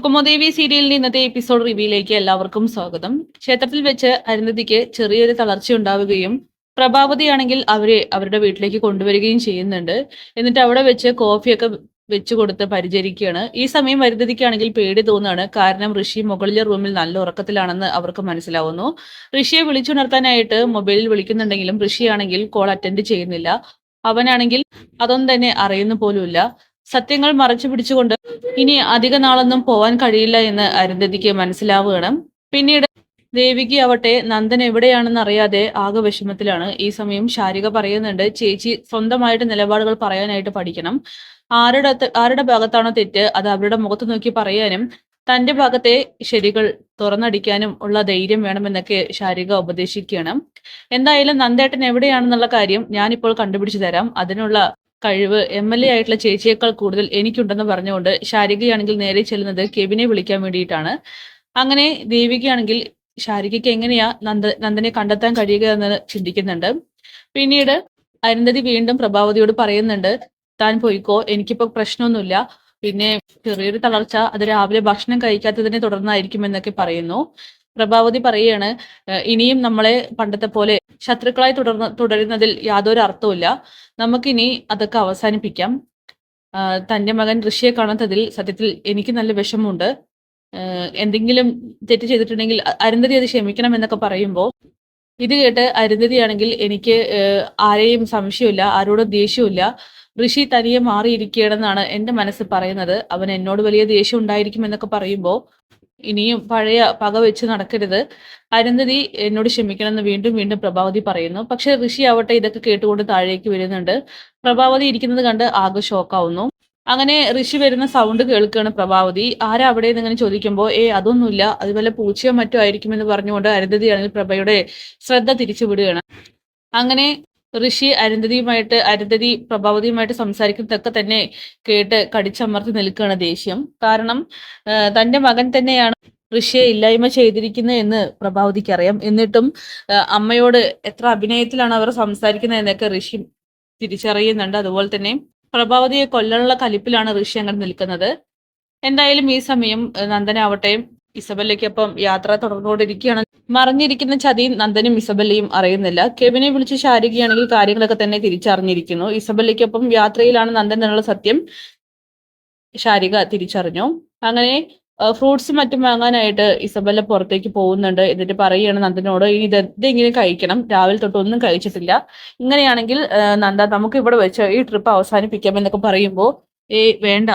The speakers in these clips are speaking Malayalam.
കുമുദേവി സീരിയലിന്റെ ഇന്നത്തെ എപ്പിസോഡ് റിവ്യൂയിലേക്ക് എല്ലാവർക്കും സ്വാഗതം. ക്ഷേത്രത്തിൽ വെച്ച് അരുന്ധതിക്ക് ചെറിയൊരു തളർച്ച ഉണ്ടാവുകയും പ്രഭാവതിയാണെങ്കിൽ അവരുടെ വീട്ടിലേക്ക് കൊണ്ടുവരികയും ചെയ്യുന്നുണ്ട്. എന്നിട്ട് അവിടെ വെച്ച് കോഫിയൊക്കെ വെച്ചു കൊടുത്ത് പരിചരിക്കുകയാണ്. ഈ സമയം അരുന്ധതിക്കാണെങ്കിൽ പേടി തോന്നുകയാണ്. കാരണം ഋഷി മുകളിലെ റൂമിൽ നല്ല ഉറക്കത്തിലാണെന്ന് അവർക്ക് മനസ്സിലാവുന്നു. ഋഷിയെ വിളിച്ചുണർത്താനായിട്ട് മൊബൈലിൽ വിളിക്കുന്നുണ്ടെങ്കിലും ഋഷിയാണെങ്കിൽ കോൾ അറ്റൻഡ് ചെയ്യുന്നില്ല. അവനാണെങ്കിൽ അതൊന്നും തന്നെ അറിയുന്ന പോലുമില്ല. സത്യങ്ങൾ മറച്ചു പിടിച്ചുകൊണ്ട് ഇനി അധിക നാളൊന്നും പോവാൻ കഴിയില്ല എന്ന് അരുന്ധതിക്ക് മനസ്സിലാവുകയാണ്. പിന്നീട് ദേവിക്ക് ആവട്ടെ നന്ദൻ എവിടെയാണെന്ന് അറിയാതെ ആകെ വിഷമത്തിലാണ്. ഈ സമയം ശാരിക പറയുന്നുണ്ട്, ചേച്ചി സ്വന്തമായിട്ട് നിലപാടുകൾ പറയാനായിട്ട് പഠിക്കണം. ആരുടെ ഭാഗത്താണോ തെറ്റ് അത് അവരുടെ മുഖത്ത് നോക്കി പറയാനും തന്റെ ഭാഗത്തെ ശരികൾ തുറന്നടിക്കാനും ഉള്ള ധൈര്യം വേണമെന്നൊക്കെ ശാരിക ഉപദേശിക്കുകയാണ്. എന്തായാലും നന്ദേട്ടൻ എവിടെയാണെന്നുള്ള കാര്യം ഞാനിപ്പോൾ കണ്ടുപിടിച്ചു തരാം. അതിനുള്ള കഴിവ് MLA ആയിട്ടുള്ള ചേച്ചിയേക്കാൾ കൂടുതൽ എനിക്കുണ്ടെന്ന് പറഞ്ഞുകൊണ്ട് ശാരികയാണെങ്കിൽ നേരെ ചെല്ലുന്നത് കെവിനെ വിളിക്കാൻ വേണ്ടിയിട്ടാണ്. അങ്ങനെ ദേവികയാണെങ്കിൽ ശാരികയ്ക്ക് എങ്ങനെയാ നന്ദനെ കണ്ടെത്താൻ കഴിയുക എന്ന് ചിന്തിക്കുന്നുണ്ട്. പിന്നീട് അരുന്ധതി വീണ്ടും പ്രഭാവതിയോട് പറയുന്നുണ്ട്, താൻ പോയിക്കോ, എനിക്കിപ്പോ പ്രശ്നമൊന്നുമില്ല. പിന്നെ ചെറിയൊരു തളർച്ച അത് രാവിലെ ഭക്ഷണം കഴിക്കാത്തതിനെ തുടർന്നായിരിക്കും എന്നൊക്കെ പറയുന്നു. പ്രഭാവതി പറയാണ്, ഇനിയും നമ്മളെ പണ്ടത്തെ പോലെ ശത്രുക്കളായി തുടരുന്നതിൽ യാതൊരു അർത്ഥവുമില്ല. നമുക്കിനി അതൊക്കെ അവസാനിപ്പിക്കാം. തന്റെ മകൻ ഋഷിയെ കാണാത്തതിൽ സത്യത്തിൽ എനിക്ക് നല്ല വിഷമമുണ്ട്. എന്തെങ്കിലും തെറ്റ് ചെയ്തിട്ടുണ്ടെങ്കിൽ അരുന്ധതി അത് ക്ഷമിക്കണം എന്നൊക്കെ പറയുമ്പോൾ ഇത് കേട്ട് അരുന്ധതിയാണെങ്കിൽ എനിക്ക് ആരെയും സംശയമില്ല, ആരോടും ദേഷ്യമില്ല. ഋഷി തനിയെ മാറിയിരിക്കുകയാണെന്നാണ് എൻ്റെ മനസ്സ് പറയുന്നത്. അവൻ എന്നോട് വലിയ ദേഷ്യം ഉണ്ടായിരിക്കും എന്നൊക്കെ പറയുമ്പോൾ ഇനിയും പഴയ പക വെച്ച് നടക്കരുത്, അരുന്ധതി എന്നോട് ക്ഷമിക്കണമെന്ന് വീണ്ടും വീണ്ടും പ്രഭാവതി പറയുന്നു. പക്ഷെ ഋഷി ആവട്ടെ ഇതൊക്കെ കേട്ടുകൊണ്ട് താഴേക്ക് വരുന്നുണ്ട്. പ്രഭാവതി ഇരിക്കുന്നത് കണ്ട് ആകെ ഷോക്കാവുന്നു. അങ്ങനെ ഋഷി വരുന്ന സൗണ്ട് കേൾക്കുകയാണ് പ്രഭാവതി. ആരാ അവിടെ നിന്ന് ഇങ്ങനെ ചോദിക്കുമ്പോൾ അതൊന്നുമില്ല, അതുപോലെ പൂച്ചയോ മറ്റോ ആയിരിക്കുമെന്ന് പറഞ്ഞുകൊണ്ട് അരുന്ധതിയാണെങ്കിൽ പ്രഭയുടെ ശ്രദ്ധ തിരിച്ചുവിടുകയാണ്. അങ്ങനെ ഋഷി അരുന്ധതി പ്രഭാവതിയുമായിട്ട് സംസാരിക്കുന്നതൊക്കെ തന്നെ കേട്ട് കടിച്ചമർത്തി നിൽക്കുകയാണ് ദേഷ്യം. കാരണം തന്റെ മകൻ തന്നെയാണ് ഋഷിയെ ഇല്ലായ്മ ചെയ്തിരിക്കുന്നത് എന്ന് പ്രഭാവതിക്ക് അറിയാം. എന്നിട്ടും അമ്മയോട് എത്ര അഭിനയത്തിലാണ് അവർ സംസാരിക്കുന്നത് എന്നൊക്കെ ഋഷി തിരിച്ചറിയുന്നുണ്ട്. അതുപോലെ തന്നെ പ്രഭാവതിയെ കൊല്ലാനുള്ള കലിപ്പിലാണ് ഋഷി അങ്ങനെ നിൽക്കുന്നത്. എന്തായാലും ഈ സമയം നന്ദനാവട്ടെ ഇസബല്ലയ്ക്കൊപ്പം യാത്ര തുടർന്നുകൊണ്ടിരിക്കുകയാണ്. മറിഞ്ഞിരിക്കുന്ന ചതി നന്ദനും ഇസബല്ലയും അറിയുന്നില്ല. കെവിനെ വിളിച്ച് ശാരികയാണെങ്കിൽ കാര്യങ്ങളൊക്കെ തന്നെ തിരിച്ചറിഞ്ഞിരിക്കുന്നു. ഇസബല്ലയ്ക്കൊപ്പം യാത്രയിലാണ് നന്ദൻ എന്നുള്ള സത്യം ശാരിക തിരിച്ചറിഞ്ഞു. അങ്ങനെ ഫ്രൂട്ട്സ് മറ്റും വാങ്ങാനായിട്ട് ഇസബല്ല പുറത്തേക്ക് പോകുന്നുണ്ട്. എന്നിട്ട് പറയുകയാണ് നന്ദനോട്, ഇതെങ്ങനെ കഴിക്കണം, രാവിലെ തൊട്ട് ഒന്നും കഴിച്ചിട്ടില്ല, ഇങ്ങനെയാണെങ്കിൽ നന്ദ നമുക്ക് ഇവിടെ വെച്ച് ഈ ട്രിപ്പ് അവസാനിപ്പിക്കാം എന്നൊക്കെ പറയുമ്പോൾ വേണ്ട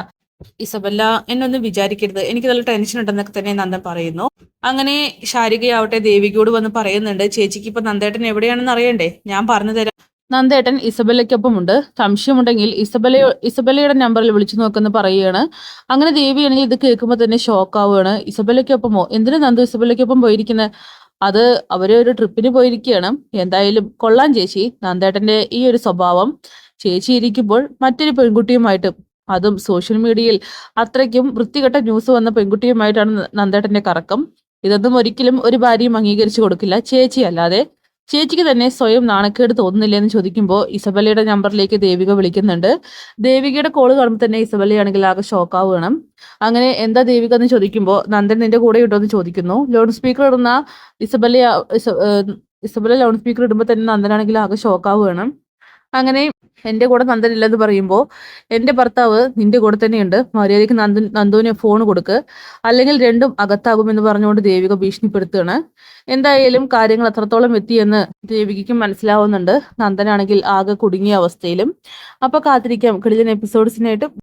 ഇസബല്ല, എന്നൊന്നും വിചാരിക്കരുത്, എനിക്ക് നല്ല ടെൻഷൻ ഉണ്ടെന്നൊക്കെ തന്നെ നന്ദൻ പറയുന്നു. അങ്ങനെ ശാരികയാവട്ടെ ദേവികയോട് വന്ന് പറയുന്നുണ്ട്, ചേച്ചിക്ക് ഇപ്പൊ നന്ദേട്ടൻ എവിടെയാണെന്ന് അറിയണ്ടേ, ഞാൻ പറഞ്ഞു തരാം. നന്ദേട്ടൻ ഇസബല്ലയ്ക്കൊപ്പമുണ്ട്, സംശയമുണ്ടെങ്കിൽ ഇസബല്ലയുടെ നമ്പറിൽ വിളിച്ചു നോക്കെന്ന് പറയുകയാണ്. അങ്ങനെ ദേവിയാണെങ്കിൽ ഇത് കേൾക്കുമ്പോൾ തന്നെ ഷോക്ക് ആവുകയാണ്. ഇസബല്ലയ്ക്കൊപ്പമോ, എന്തിനു നന്ദു ഇസബല്ലയ്ക്കൊപ്പം പോയിരിക്കുന്നത്? അത് അവര് ഒരു ട്രിപ്പിന് പോയിരിക്കുകയാണ്. എന്തായാലും കൊള്ളാം ചേച്ചി, നന്ദേട്ടന്റെ ഈ ഒരു സ്വഭാവം. ചേച്ചി ഇരിക്കുമ്പോൾ മറ്റൊരു പെൺകുട്ടിയുമായിട്ട്, അതും സോഷ്യൽ മീഡിയയിൽ അത്രയ്ക്കും വൃത്തികെട്ട ന്യൂസ് വന്ന പെൺകുട്ടിയുമായിട്ടാണ് നന്ദേട്ടന്റെ കറക്കം. ഇതൊന്നും ഒരിക്കലും ഒരു ഭാര്യയും അംഗീകരിച്ചു കൊടുക്കില്ല, ചേച്ചി അല്ലാതെ. ചേച്ചിക്ക് തന്നെ സ്വയം നാണക്കേട് തോന്നുന്നില്ല എന്ന് ചോദിക്കുമ്പോൾ ഇസബല്ലയുടെ നമ്പറിലേക്ക് ദേവിക വിളിക്കുന്നുണ്ട്. ദേവികയുടെ കോള് കാണുമ്പോൾ തന്നെ ഇസബല്ലയാണെങ്കിൽ ആകെ ഷോക്കാവുകയാണ്. അങ്ങനെ എന്താ ദേവിക എന്ന് ചോദിക്കുമ്പോൾ നന്ദൻ നിന്റെ കൂടെ ഇട്ടോ എന്ന് ചോദിക്കുന്നു. ലൗഡ് സ്പീക്കർ ഇടുന്ന ഇസബല്ല ലൗഡ് സ്പീക്കർ ഇടുമ്പോൾ തന്നെ നന്ദനാണെങ്കിൽ ആകെ ഷോക്കാവുകയാണ്. അങ്ങനെ എന്റെ കൂടെ നന്ദൻ ഇല്ലെന്ന് പറയുമ്പോൾ എന്റെ ഭർത്താവ് നിന്റെ കൂടെ തന്നെയുണ്ട്, മര്യാദയ്ക്ക് നന്ദുവിന് ഫോൺ കൊടുക്ക്, അല്ലെങ്കിൽ രണ്ടും അകത്താകുമെന്ന് പറഞ്ഞുകൊണ്ട് ദേവിക ഭീഷണിപ്പെടുത്തുകയാണ്. എന്തായാലും കാര്യങ്ങൾ എത്രത്തോളം എത്തിയെന്ന് ദേവികയ്ക്കും മനസ്സിലാവുന്നുണ്ട്. നന്ദനാണെങ്കിൽ ആകെ കുടുങ്ങിയ അവസ്ഥയിലും. അപ്പൊ കാത്തിരിക്കാം കിടിലൻ എപ്പിസോഡ്സിനായിട്ട്.